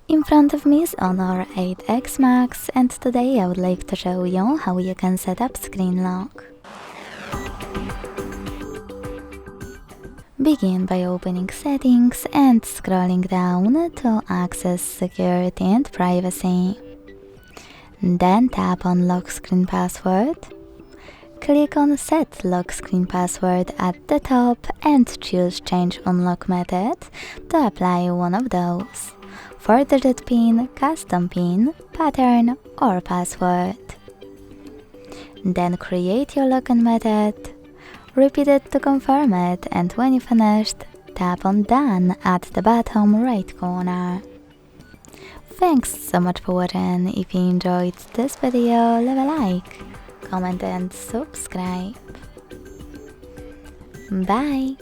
In front of me is Honor 8X Max, and today I would like to show you how you can set up screen lock. Begin by opening Settings and scrolling down to access Security and Privacy. Then tap on Lock Screen Password. Click on Set Lock Screen Password at the top and choose Change Unlock Method to apply one of those: 4-digit PIN, custom PIN, pattern, or password. Then create your login method. Repeat it to confirm it, and when you finished, tap on Done at the bottom right corner. Thanks so much for watching. If you enjoyed this video, leave a like, comment and subscribe. Bye!